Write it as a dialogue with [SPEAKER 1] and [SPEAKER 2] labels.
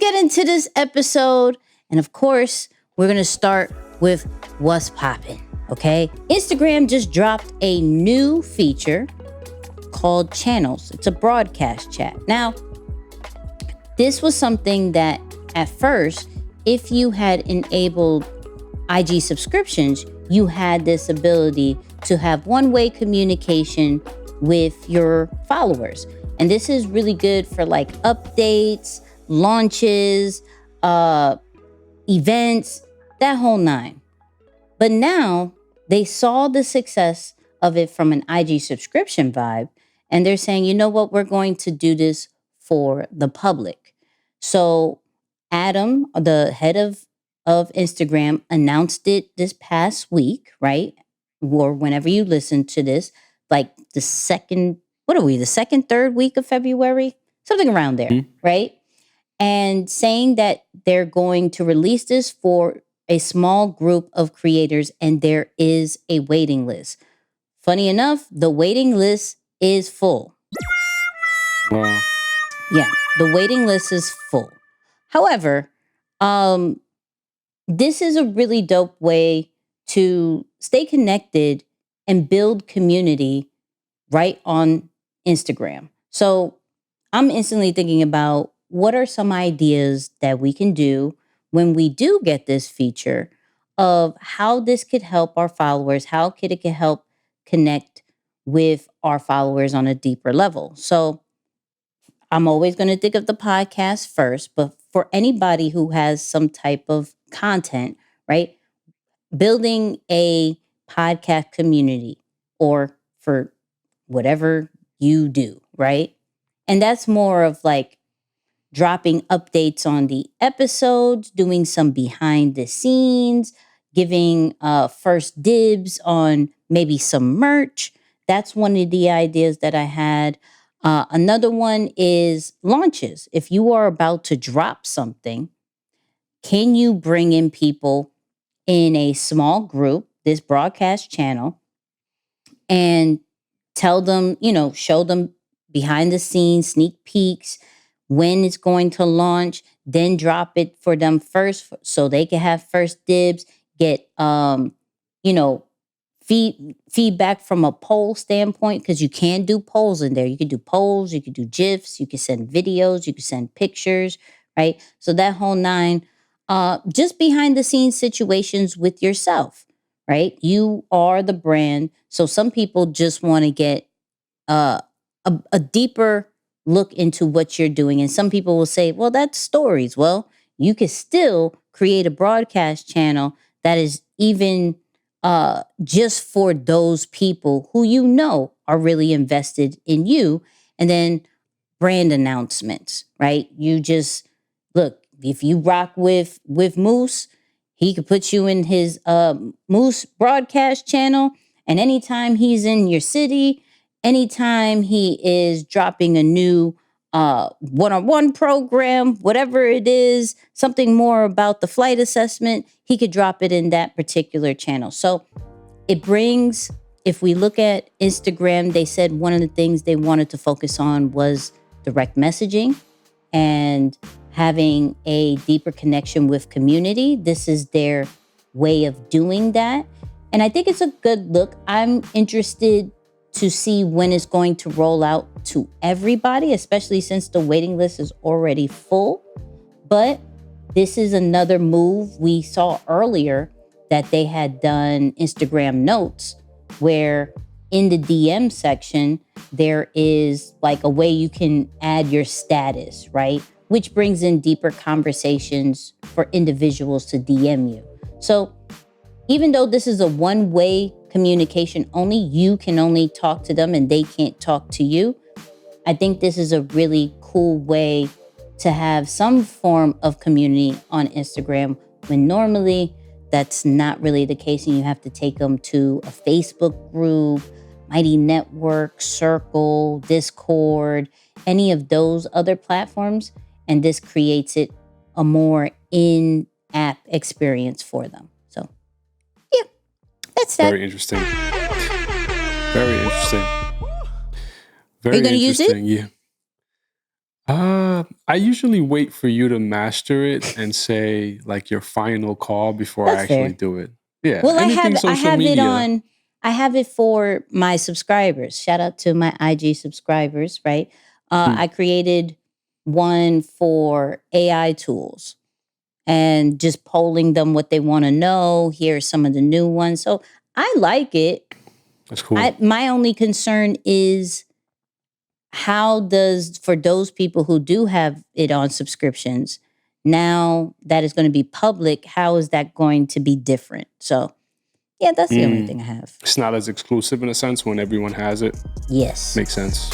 [SPEAKER 1] get into this episode. And of course, we're going to start with what's popping. Okay. Instagram just dropped a new feature called Channels. It's a broadcast chat. Now, this was something that at first, if you had enabled IG subscriptions, you had this ability to have one-way communication with your followers. And this is really good for like updates, launches, events, that whole nine. But now they saw the success of it from an IG subscription vibe. And they're saying, you know what, we're going to do this for the public. So Adam, the head of Instagram, announced it this past week, right? Or whenever you listen to this, like the second, third week of February? Something around there, right? And saying that they're going to release this for a small group of creators and there is a waiting list. Funny enough, the waiting list is full.
[SPEAKER 2] Wow.
[SPEAKER 1] Yeah, the waiting list is full. However, this is a really dope way to stay connected and build community right on Instagram. So I'm instantly thinking about what are some ideas that we can do when we do get this feature of how this could help our followers, how it could help connect with our followers on a deeper level. So I'm always going to think of the podcast first, but for anybody who has some type of content, right? Building a podcast community or for whatever you do, right? And that's more of like dropping updates on the episodes, doing some behind the scenes, giving first dibs on maybe some merch. That's one of the ideas that I had. Another one is launches. If you are about to drop something, can you bring in people in a small group, this broadcast channel, and tell them, show them behind the scenes, sneak peeks, when it's going to launch, then drop it for them first so they can have first dibs, get, feedback from a poll standpoint, because you can do polls in there. You can do polls, you can do GIFs, you can send videos, you can send pictures, right? So that whole nine, just behind the scenes situations with yourself, right? You are the brand. So some people just want to get a deeper look into what you're doing. And some people will say, well, that's stories. Well, you can still create a broadcast channel that is even just for those people who you know are really invested in you. And then brand announcements, right? You just look, if you rock with Moose, he could put you in his Moose broadcast channel. And anytime he's in your city, anytime he is dropping a new one-on-one program, whatever it is, something more about the flight assessment, he could drop it in that particular channel. So it brings, if we look at Instagram, they said one of the things they wanted to focus on was direct messaging and having a deeper connection with community. This is their way of doing that. And I think it's a good look. I'm interested to see when it's going to roll out to everybody, especially since the waiting list is already full. But this is another move. We saw earlier that they had done Instagram notes where in the DM section, there is like a way you can add your status, right? Which brings in deeper conversations for individuals to DM you. So even though this is a one-way communication, only you can only talk to them and they can't talk to you, I think this is a really cool way to have some form of community on Instagram when normally that's not really the case and you have to take them to a Facebook group, Mighty Network, Circle, Discord, any of those other platforms. And this creates it a more in-app experience for them. So, yeah, that's that.
[SPEAKER 2] Very interesting. Very interesting.
[SPEAKER 1] Are you going to use it?
[SPEAKER 2] Yeah. I usually wait for you to master it and say like your final call before I
[SPEAKER 1] That's
[SPEAKER 2] actually
[SPEAKER 1] fair.
[SPEAKER 2] do it. Yeah,
[SPEAKER 1] Well,
[SPEAKER 2] anything
[SPEAKER 1] I
[SPEAKER 2] social
[SPEAKER 1] have it
[SPEAKER 2] media.
[SPEAKER 1] on. I have it for my subscribers. Shout out to my IG subscribers. Right.
[SPEAKER 2] Mhm.
[SPEAKER 1] I created one for AI tools and just polling them what they want to know. Here are some of the new ones. So I like it.
[SPEAKER 2] That's cool.
[SPEAKER 1] My only concern is how does, for those people who do have it on subscriptions, now that it's going to be public, how is that going to be different? So yeah, that's the only
[SPEAKER 2] Mm.
[SPEAKER 1] thing I have.
[SPEAKER 2] It's not as exclusive in a sense when everyone has it.
[SPEAKER 1] Yes.
[SPEAKER 2] Makes sense.